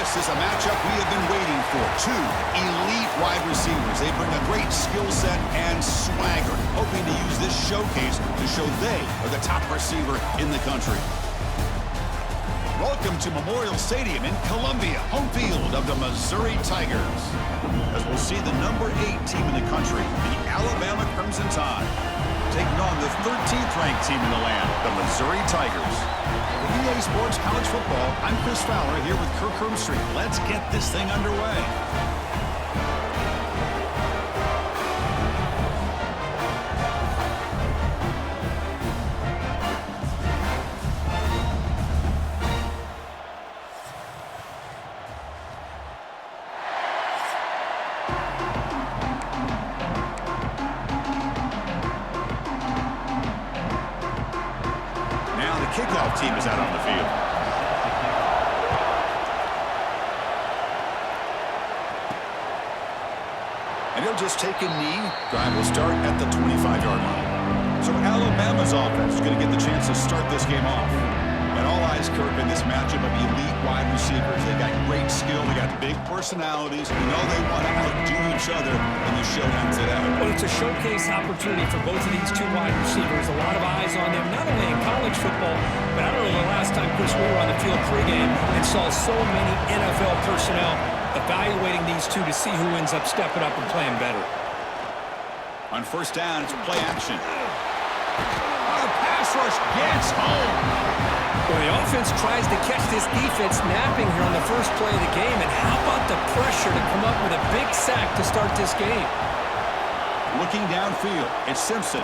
This is a matchup we have been waiting for. Two elite wide receivers. They bring a great skill set and swagger, hoping to use this showcase to show they are the top receiver in the country. Welcome to Memorial Stadium in Columbia, home field of the Missouri Tigers. As we'll see the number 8 team in the country, the Alabama Crimson Tide, taking on the 13th ranked team in the land, the Missouri Tigers. For EA Sports College Football, I'm Chris Fowler here with Kirk Herbstreit. Let's get this thing underway. Kickoff team is out on the field. And he'll just take a knee. Drive will start at the 25-yard line. So Alabama's offense is going to get the chance to start this game off. And all eyes, Kirk, in this matchup of elite wide receivers. They got great skill. They got big personalities. We know they want to outdo each other in the showdown today. Well, it's a showcase opportunity for both of these two wide receivers. A lot of eyes on them, not only in college football, but I don't know the last time, Chris, we were on the field pregame and saw so many NFL personnel evaluating these two to see who ends up stepping up and playing better. On first down, it's play action. The pass rush gets home. Well, the offense tries to catch this defense napping here on the first play of the game, and how about the pressure to come up with a big sack to start this game? Looking downfield, it's Simpson.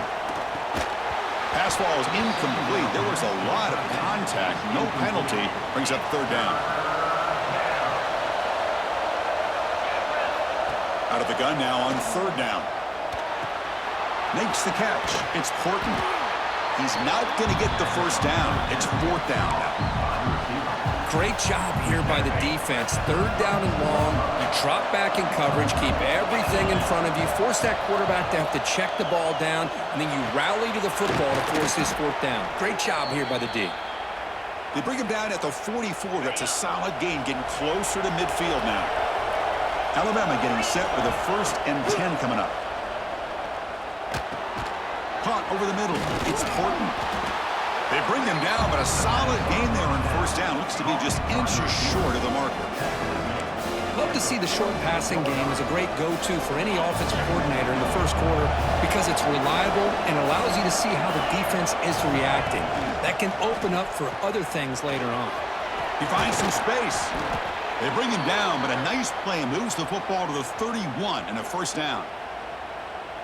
Pass ball is incomplete. There was a lot of contact. No penalty. Brings up third down. Out of the gun now on third down. Makes the catch. It's Horton. He's not going to get the first down. It's fourth down now. Great job here by the defense. Third down and long. You drop back in coverage, keep everything in front of you, force that quarterback to have to check the ball down, and then you rally to the football to force this fourth down. Great job here by the D. They bring him down at the 44. That's a solid gain, getting closer to midfield now. Alabama getting set with a 1st and 10 coming up. Caught over the middle. It's Horton. They bring him down, but a solid gain there on first down. Looks to be just inches short of the marker. Love to see the short passing game as a great go-to for any offensive coordinator in the first quarter because it's reliable and allows you to see how the defense is reacting. That can open up for other things later on. He finds some space. They bring him down, but a nice play moves the football to the 31 and a first down.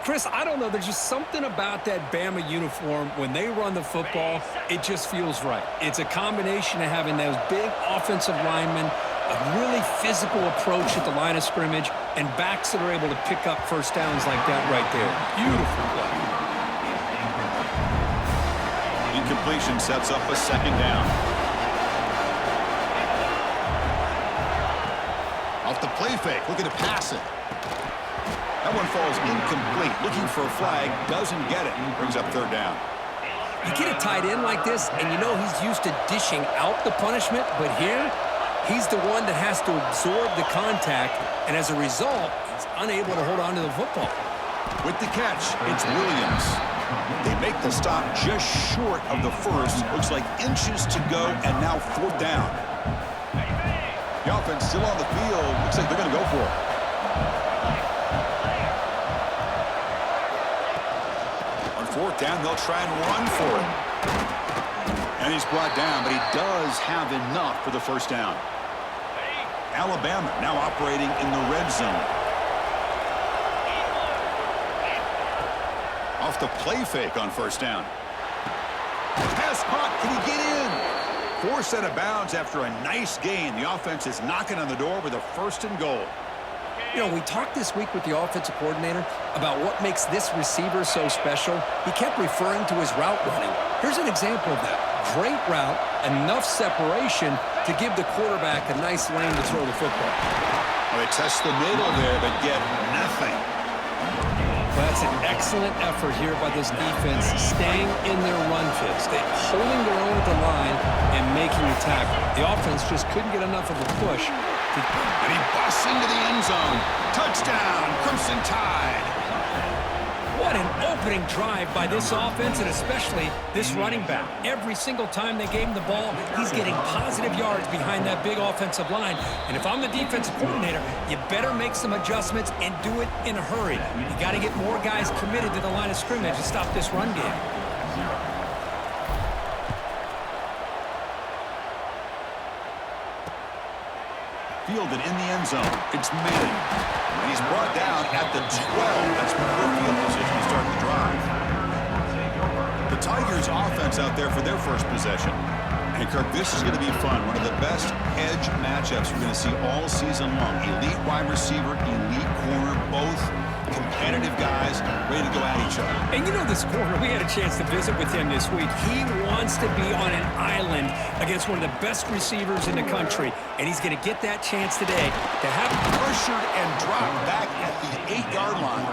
Chris, I don't know. There's just something about that Bama uniform. When they run the football, it just feels right. It's a combination of having those big offensive linemen, a really physical approach at the line of scrimmage, and backs that are able to pick up first downs like that right there. Beautiful play. Incompletion sets up a second down. Off the play fake, looking to pass it. That one falls incomplete. Looking for a flag, doesn't get it. Brings up third down. You get a tight end like this, and you know he's used to dishing out the punishment, but here, he's the one that has to absorb the contact, and as a result, he's unable to hold on to the football. With the catch, it's Williams. They make the stop just short of the first. Looks like inches to go, and now fourth down. The offense still on the field. Looks like they're going to go for it. Fourth down, they'll try and run for it. And he's brought down, but he does have enough for the first down. Alabama now operating in the red zone. Off the play fake on first down. Pass caught. Can he get in? Forced out of bounds after a nice gain. The offense is knocking on the door with a 1st and goal. You know, we talked this week with the offensive coordinator about what makes this receiver so special. He kept referring to his route running. Here's an example of that. Great route, enough separation to give the quarterback a nice lane to throw the football. Well, they test the middle there, but get nothing. Well, that's an excellent effort here by this defense, staying in their run fits, holding their own at the line and making a tackle. The offense just couldn't get enough of a push. And he busts into the end zone. Touchdown, Crimson Tide. What an opening drive by this offense, and especially this running back. Every single time they gave him the ball, he's getting positive yards behind that big offensive line. And if I'm the defensive coordinator, you better make some adjustments and do it in a hurry. You got to get more guys committed to the line of scrimmage to stop this run game. Fielded in the end zone. It's Manning. And he's brought down at the 12. That's poor field position to start the drive. The Tigers offense out there for their first possession. And Kirk, this is going to be fun. One of the best edge matchups we're going to see all season long. Elite wide receiver, elite corner, both competitive guys ready to go at each other. And you know this corner, we had a chance to visit with him this week. He wants to be on an island against one of the best receivers in the country, and he's going to get that chance today to have Pressured and dropped back at the 8-yard line.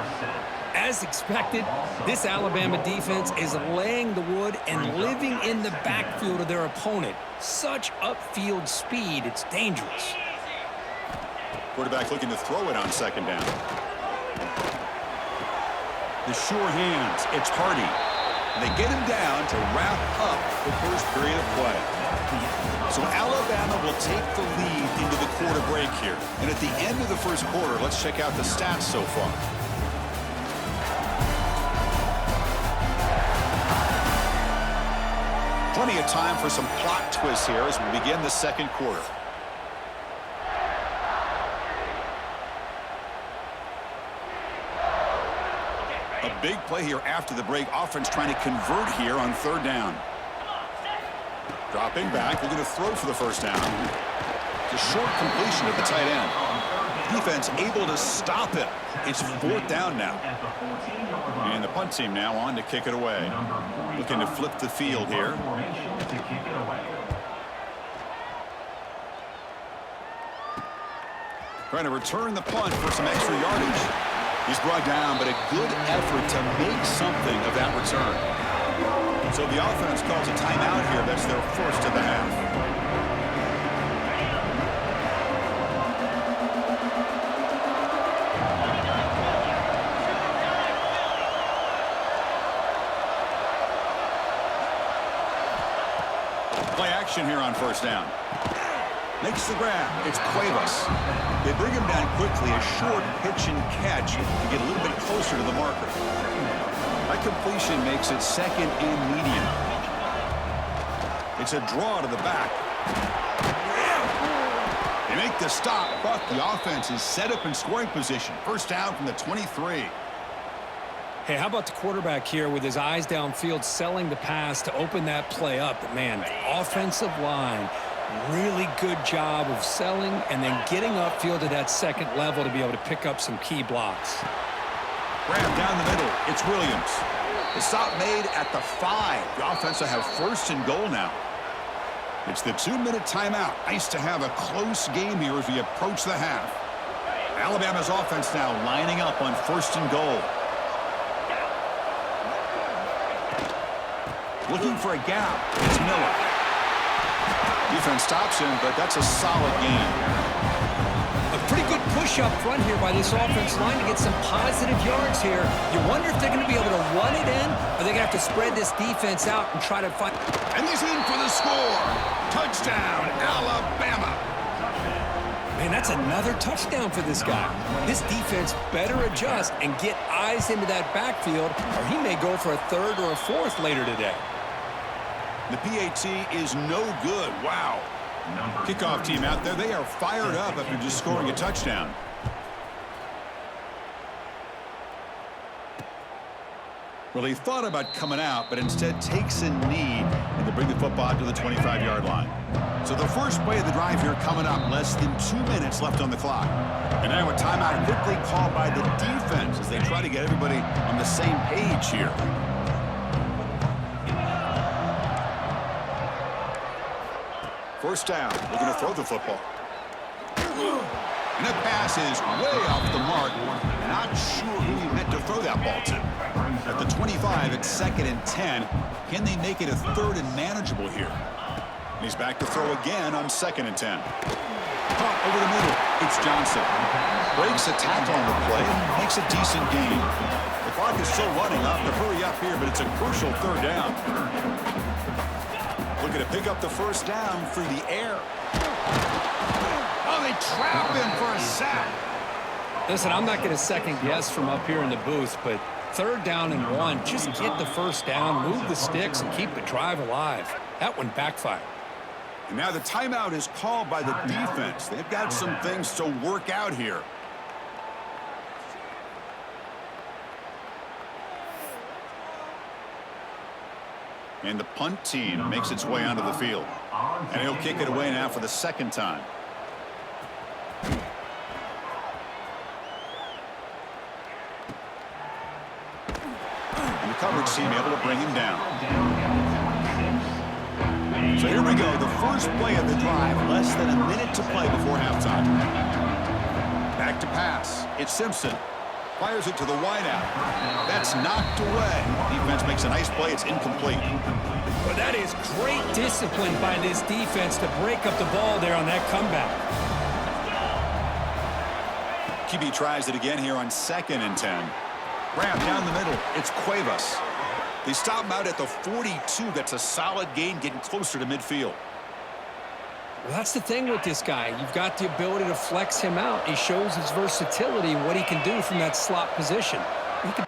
As expected, this Alabama defense is laying the wood and living in the backfield of their opponent. Such upfield speed, it's dangerous. Quarterback looking to throw it on second down. The sure hands, it's Hardy. They get him down to wrap up the first period of play. So Alabama will take the lead into the quarter break here. And at the end of the first quarter, let's check out the stats so far. Plenty of time for some plot twists here as we begin the second quarter. A big play here after the break. Offense trying to convert here on third down. Dropping back, looking to throw for the first down. It's a short completion at the tight end. Defense able to stop it. It's fourth down now. And the punt team now on to kick it away. Looking to flip the field here. Trying to return the punt for some extra yardage. He's brought down, but a good effort to make something of that return. So the offense calls a timeout here. That's their first of the half. Play action here on first down. Makes the grab. It's Cuevas. They bring him down quickly. A short pitch and catch to get a little bit closer to the marker. That completion makes it second and medium. It's a draw to the back. They make the stop, but the offense is set up in scoring position. First down from the 23. Hey, how about the quarterback here with his eyes downfield, selling the pass to open that play up? But man, the offensive line, really good job of selling and then getting upfield to that second level to be able to pick up some key blocks. Grab down the middle. It's Williams. The stop made at the 5. The offense will have first and goal now. It's the 2-minute timeout. Nice to have a close game here as we approach the half. Alabama's offense now lining up on first and goal. Looking for a gap. It's Miller. Defense stops him, but that's a solid gain. A pretty good push up front here by this offense line to get some positive yards here. You wonder if they're going to be able to run it in, or they're going to have to spread this defense out and try to find. And he's in for the score. Touchdown, Alabama. Man, that's another touchdown for this guy. This defense better adjust and get eyes into that backfield, or he may go for a third or a fourth later today. The PAT is no good. Wow. Kickoff team out there, they are fired up after just scoring a touchdown. Well, he thought about coming out, but instead takes a knee and to bring the football to the 25-yard line. So the first play of the drive here coming up, less than 2 minutes left on the clock. And now a timeout quickly called by the defense as they try to get everybody on the same page here. First down, looking to throw the football. And that pass is way off the mark. Not sure who he meant to throw that ball to. At the 25, it's 2nd and 10. Can they make it a 3rd and manageable here? He's back to throw again on 2nd and 10. Caught over the middle. It's Johnson. Breaks a tackle on the play and makes a decent gain. The clock is still running. Off to hurry up here, but it's a crucial 3rd down. Looking to pick up the 1st down through the air. Oh, they trap him for a sack. Listen, I'm not going to second guess from up here in the booth, but 3rd down and 1. Just get the 1st down, move the sticks, and keep the drive alive. That one backfired. And now the timeout is called by the defense. They've got some things to work out here. And the punt team makes its way onto the field. And he'll kick it away now for the 2nd time. And the coverage team able to bring him down. So here we go, the first play of the drive, less than a minute to play before halftime. Back to pass. It's Simpson. Fires it to the wideout. That's knocked away. Defense makes a nice play. It's incomplete. Well, that is great discipline by this defense to break up the ball there on that comeback. QB tries it again here on 2nd and 10. Grab down the middle. It's Cuevas. They stop him out at the 42. That's a solid gain, getting closer to midfield. Well, that's the thing with this guy. You've got the ability to flex him out. He shows his versatility and what he can do from that slot position. He can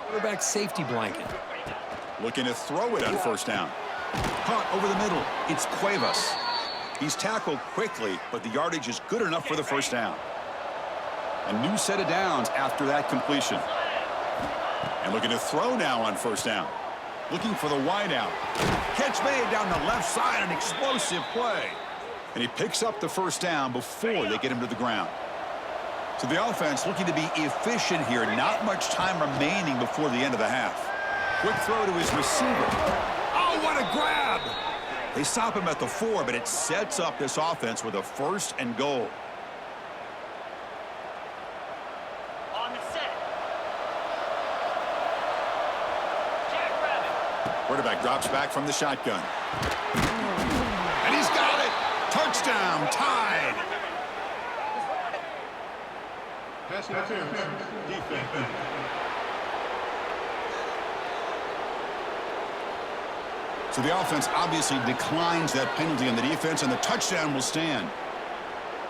quarterback safety blanket. Looking to throw it on 1st down. Caught over the middle. It's Cuevas. He's tackled quickly, but the yardage is good enough for the 1st down. A new set of downs after that completion. And looking to throw now on 1st down. Looking for the wideout. Catch made down the left side, an explosive play. And he picks up the 1st down before they get him to the ground. So the offense looking to be efficient here. Not much time remaining before the end of the half. Quick throw to his receiver. Oh, what a grab! They stop him at the 4, but it sets up this offense with a 1st and goal. On the set. Jackrabbit. Quarterback drops back from the shotgun. And he's got it! Touchdown, tied! Pass interference. Defense. So the offense obviously declines that penalty on the defense, and the touchdown will stand.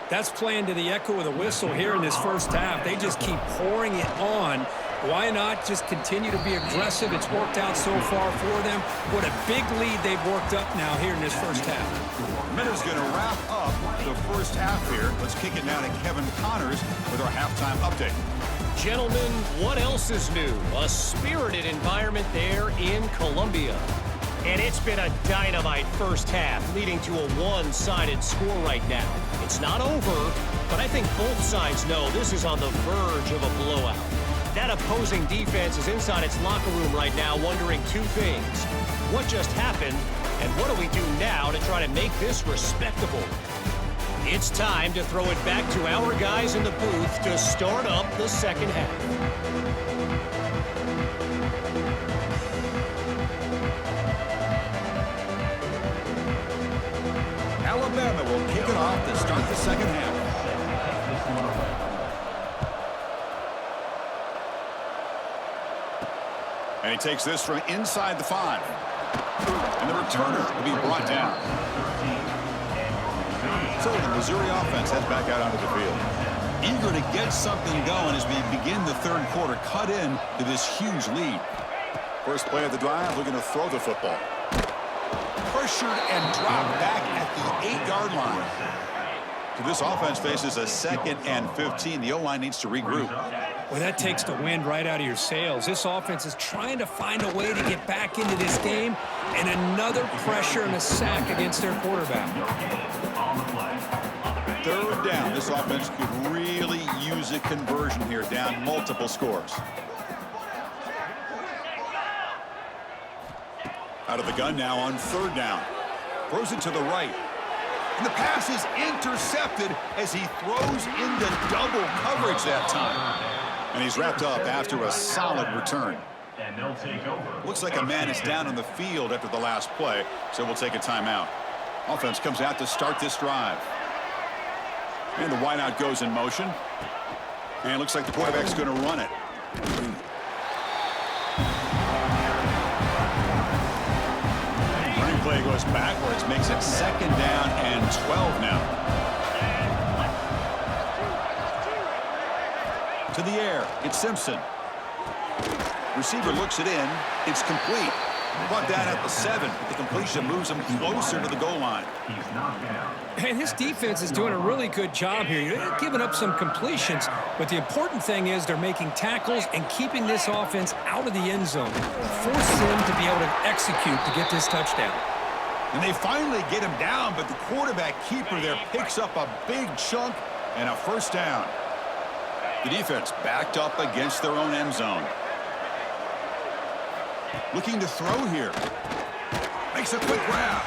That's playing to the echo of the whistle here in this 1st half. They just keep pouring it on. Why not just continue to be aggressive? It's worked out so far for them. What a big lead they've worked up now here in this 1st half. Miller's going to wrap up the 1st half here. Let's kick it now to Kevin Connors with our halftime update. Gentlemen, what else is new? A spirited environment there in Columbia. And it's been a dynamite 1st half, leading to a one-sided score right now. It's not over, but I think both sides know this is on the verge of a blowout. That opposing defense is inside its locker room right now wondering 2 things. What just happened, and what do we do now to try to make this respectable? It's time to throw it back to our guys in the booth to start up the 2nd half. Alabama will kick it off to start the second half. And he takes this from inside the 5. And the returner will be brought down. So the Missouri offense heads back out onto the field. Eager to get something going as we begin the third quarter, cut in to this huge lead. First play of the drive, looking to throw the football. Pressured and dropped back at the 8-yard line. So this offense faces a 2nd and 15. The O-line needs to regroup. Well, that takes the wind right out of your sails. This offense is trying to find a way to get back into this game, and another pressure and a sack against their quarterback. Third down. This offense could really use a conversion here, down multiple scores. Out of the gun now on third down. Throws it to the right. And the pass is intercepted as he throws into double coverage that time. And he's wrapped up after a solid return. And they'll take over. Looks like a man is down on the field after the last play, so we'll take a timeout. Offense comes out to start this drive. And the wideout goes in motion. And it looks like the quarterback's going to run it. Running play goes backwards, makes it 2nd down and 12 now. To the air, it's Simpson. Receiver looks it in. It's complete. Brought down at the 7. The completion moves him closer to the goal line. And his defense is doing a really good job here. They're giving up some completions, but the important thing is they're making tackles and keeping this offense out of the end zone. Force him to be able to execute to get this touchdown. And they finally get him down, but the quarterback keeper there picks up a big chunk and a first down. The defense backed up against their own end zone. Looking to throw here. Makes a quick grab.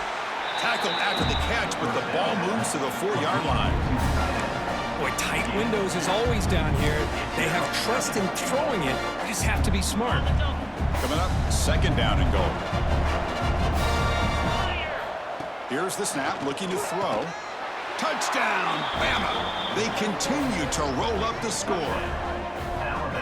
Tackled after the catch, but the ball moves to the 4-yard line. Boy, tight windows is always down here. They have trust in throwing it. They just have to be smart. Coming up, 2nd down and goal. Here's the snap, looking to throw. Touchdown, Bama. They continue to roll up the score.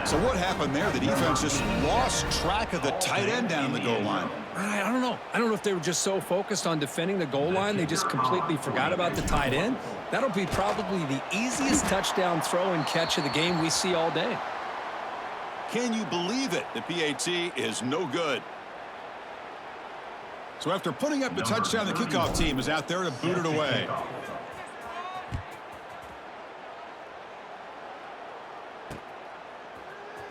So what happened there? The defense just lost track of the tight end down in the goal line. I don't know. I don't know if they were just so focused on defending the goal line, they just completely forgot about the tight end. That'll be probably the easiest touchdown throw and catch of the game we see all day. Can you believe it? The PAT is no good. So after putting up the touchdown, the kickoff team is out there to boot it away.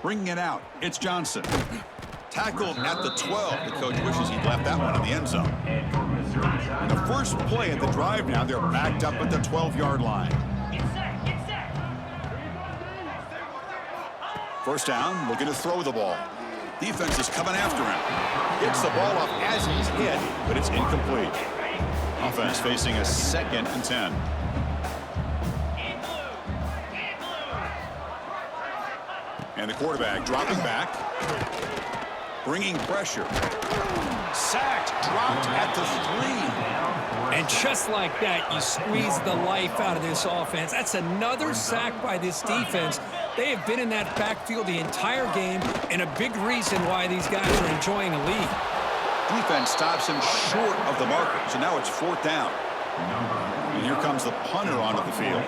Bringing it out, it's Johnson. Tackled at the 12. The coach wishes he'd left that one in the end zone. The first play of the drive now, they're backed up at the 12-yard line. First down, looking to throw the ball. Defense is coming after him. Gets the ball up as he's hit, but it's incomplete. Offense facing a 2nd and 10. And the quarterback dropping back. Bringing pressure. Sacked, dropped at the 3. And just like that, you squeeze the life out of this offense. That's another sack by this defense. They have been in that backfield the entire game, and a big reason why these guys are enjoying a lead. Defense stops him short of the marker, so now it's 4th down. And here comes the punter onto the field.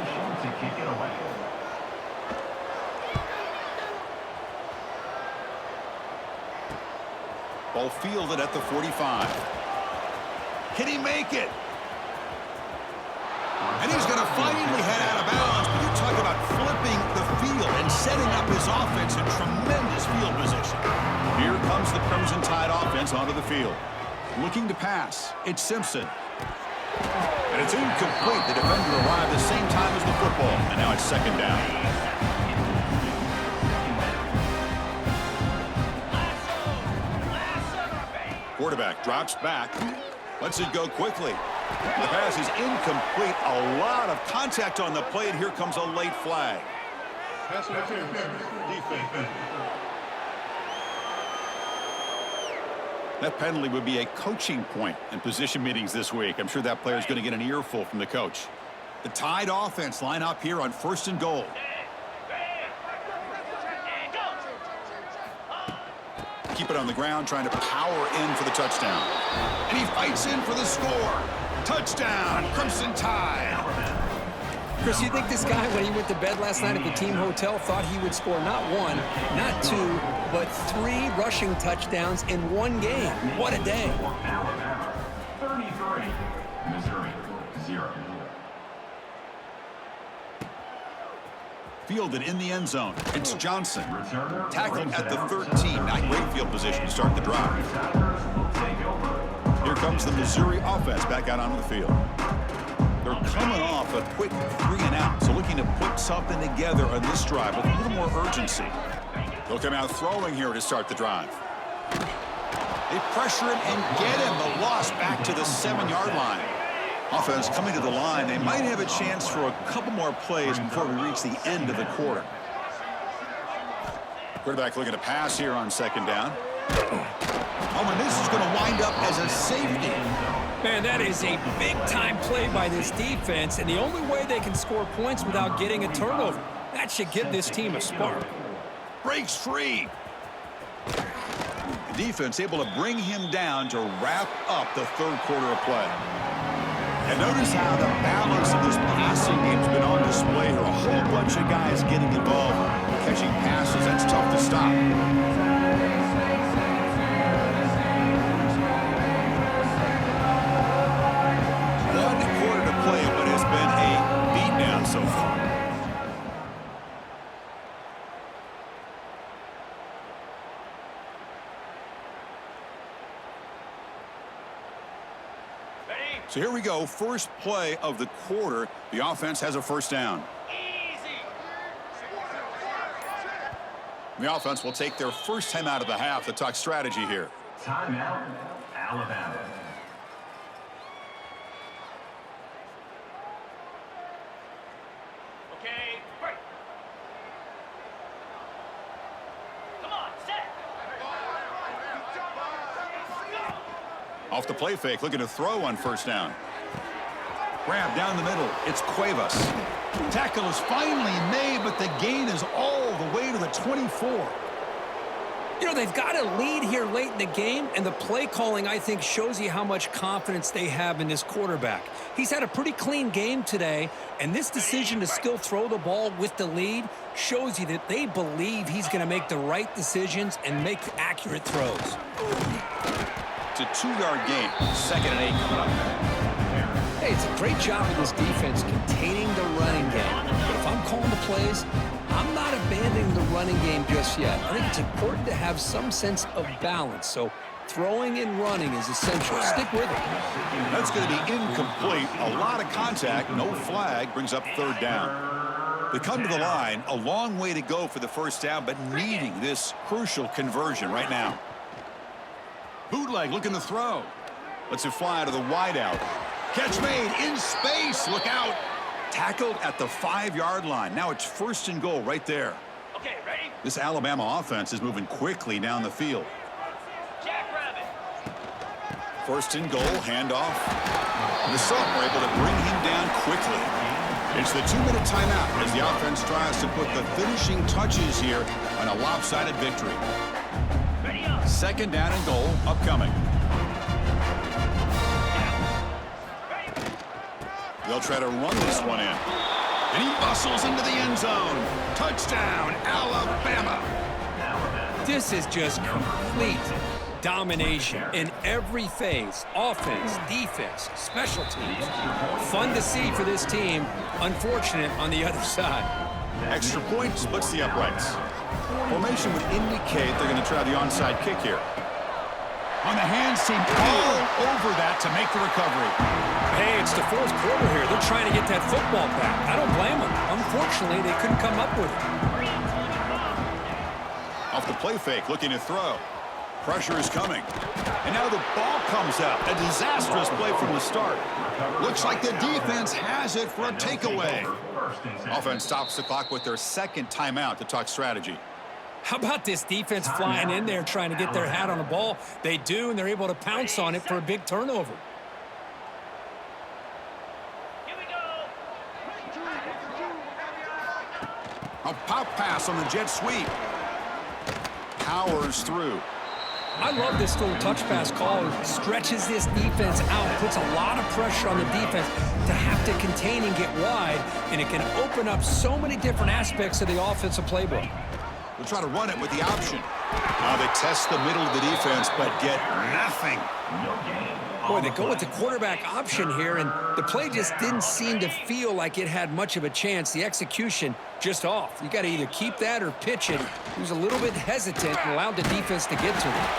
Ball fielded at the 45. Can he make it? And he's going to finally head out of bounds. But you talk about flipping the field and setting up his offense in tremendous field position. Here comes the Crimson Tide offense onto the field. Looking to pass. It's Simpson. And it's incomplete. The defender arrived the same time as the football. And now it's 2nd down. Quarterback drops back, lets it go quickly. The pass is incomplete. A lot of contact on the play, and here comes a late flag. Pass interference. Defense. That penalty would be a coaching point in position meetings this week. I'm sure that player is going to get an earful from the coach. The Tide offense line up here on 1st and goal. Keep it on the ground, trying to power in for the touchdown. And he fights in for the score. Touchdown, Crimson Tide. Chris, you think this guy, when he went to bed last night at the team hotel, thought he would score not 1, not 2, but 3 rushing touchdowns in one game? What a day. Alabama 33, Missouri 0. Fielded in the end zone. It's Johnson. Tackled at the 13. Not great field position to start the drive. Here comes the Missouri offense back out onto the field. They're coming off a quick 3 and out, so looking to put something together on this drive with a little more urgency. They'll come out throwing here to start the drive. They pressure him and get him. The loss back to the 7-yard line. Offense coming to the line. They might have a chance for a couple more plays before we reach the end of the quarter. Quarterback looking to pass here on 2nd down. Oh, and this is going to wind up as a safety. Man, that is a big-time play by this defense, and the only way they can score points without getting a turnover. That should give this team a spark. Breaks free. The defense able to bring him down to wrap up the 3rd quarter of play. And notice how the balance of this passing game's been on display here. A whole bunch of guys getting involved, catching passes. That's tough to stop. So far. So here we go. First play of the quarter. The offense has a 1st down. The offense will take their first time out of the half to talk strategy here. Timeout, Alabama. Off the play fake, looking to throw on 1st down. Grab down the middle. It's Cuevas. Tackle is finally made, but the gain is all the way to the 24. You know, they've got a lead here late in the game, and the play calling, I think, shows you how much confidence they have in this quarterback. He's had a pretty clean game today, and this decision to still throw the ball with the lead shows you that they believe he's going to make the right decisions and make accurate throws. It's a 2-yard gain. 2nd and 8 coming up. Hey, it's a great job of this defense containing the running game. But if I'm calling the plays, I'm not abandoning the running game just yet. I think it's important to have some sense of balance. So throwing and running is essential. Stick with it. That's going to be incomplete. A lot of contact. No flag. Brings up 3rd down. They come to the line. A long way to go for the 1st down, but needing this crucial conversion right now. Bootleg looking to throw. Lets it fly to the wideout. Catch made in space. Look out. Tackled at the 5-yard line. Now it's 1st and goal right there. Okay, ready? This Alabama offense is moving quickly down the field. Jackrabbit. 1st and goal, handoff. The Salt were able to bring him down quickly. It's the 2-minute timeout as the offense tries to put the finishing touches here on a lopsided victory. 2nd down and goal upcoming. They'll try to run this one in. And he bustles into the end zone. Touchdown, Alabama. This is just complete domination in every phase. Offense, defense, special teams. Fun to see for this team. Unfortunate on the other side. Extra point splits the uprights. Formation would indicate they're going to try the onside kick here. On the hands team, all over that to make the recovery. Hey, it's the 4th quarter here. They're trying to get that football back. I don't blame them. Unfortunately, they couldn't come up with it. Off the play fake, looking to throw. Pressure is coming. And now the ball comes out. A disastrous play from the start. Looks like the defense has it for a takeaway. Offense stops the clock with their 2nd timeout to talk strategy. How about this defense flying in there trying to get their hat on the ball? They do, and they're able to pounce on it for a big turnover. A pop pass on the jet sweep. Powers through. I love this little touch pass call. It stretches this defense out, puts a lot of pressure on the defense to have to contain and get wide, and it can open up so many different aspects of the offensive playbook. They'll try to run it with the option. Now they test the middle of the defense, but get nothing. Boy, they go with the quarterback option here, and the play just didn't seem to feel like it had much of a chance. The execution just off. You got to either keep that or pitch it. He was a little bit hesitant and allowed the defense to get to him.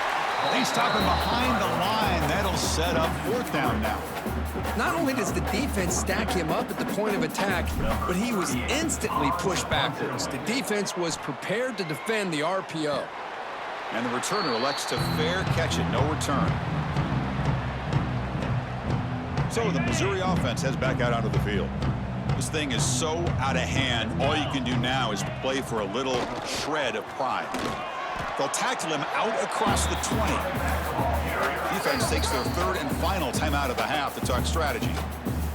They stop him behind the line. That'll set up 4th down now. Not only does the defense stack him up at the point of attack, but he was instantly pushed backwards. The defense was prepared to defend the RPO. And the returner elects to fair catch it. No return. So the Missouri offense heads back out onto the field. This thing is so out of hand, all you can do now is play for a little shred of pride. They'll tackle him out across the 20. Defense takes their 3rd and final timeout of the half to talk strategy.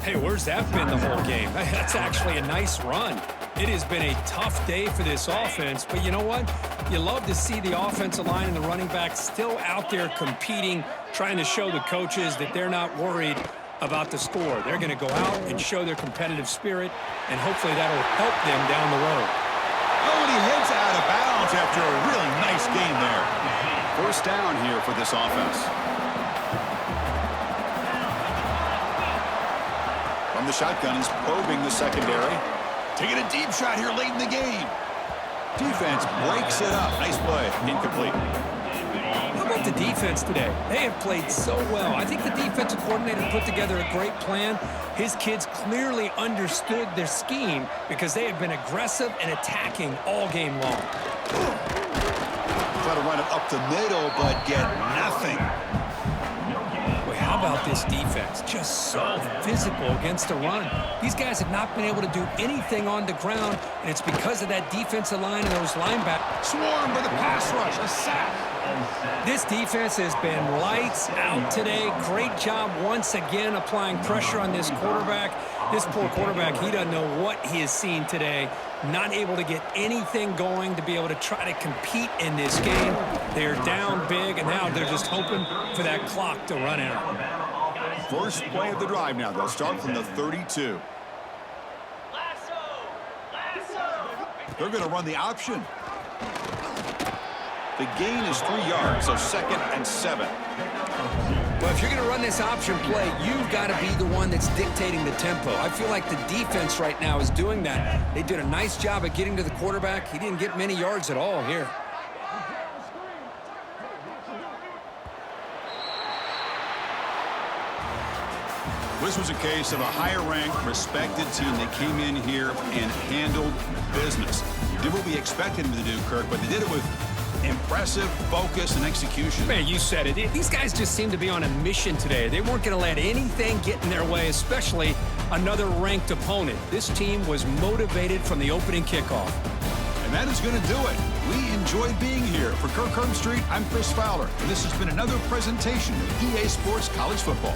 Hey, where's that been the whole game? That's actually a nice run. It has been a tough day for this offense, but you know what? You love to see the offensive line and the running back still out there competing, trying to show the coaches that they're not worried about the score. They're going to go out and show their competitive spirit, and hopefully that'll help them down the road. Oh, and he heads out of bounds after a really nice gain there. 1st down here for this offense. From the shotgun, he's probing the secondary. Taking a deep shot here late in the game. Defense breaks it up. Nice play. Incomplete. How about the defense today? They have played so well. I think the defensive coordinator put together a great plan. His kids clearly understood their scheme because they have been aggressive and attacking all game long. Try to run it up the middle, but get nothing. Boy, how about this defense? Just so physical against the run. These guys have not been able to do anything on the ground, and it's because of that defensive line and those linebackers. Swarm with a pass rush, a sack. This defense has been lights out today. Great job once again applying pressure on this quarterback. This poor quarterback, he doesn't know what he has seen today. Not able to get anything going to be able to try to compete in this game. They're down big, and now they're just hoping for that clock to run out. First play of the drive now. They'll start from the 32. They're going to run the option. The gain is 3 yards, so 2nd and 7. Well, if you're going to run this option play, you've got to be the one that's dictating the tempo. I feel like the defense right now is doing that. They did a nice job of getting to the quarterback. He didn't get many yards at all here. This was a case of a higher-ranked, respected team that came in here and handled business. Did what we expected them to do, Kirk, but they did it with impressive focus and execution. Man, you said it. These guys just seem to be on a mission today. They weren't going to let anything get in their way, especially another ranked opponent. This team was motivated from the opening kickoff. And that is going to do it. We enjoyed being here. For Kirk Street, I'm Chris Fowler, and this has been another presentation of EA Sports College Football.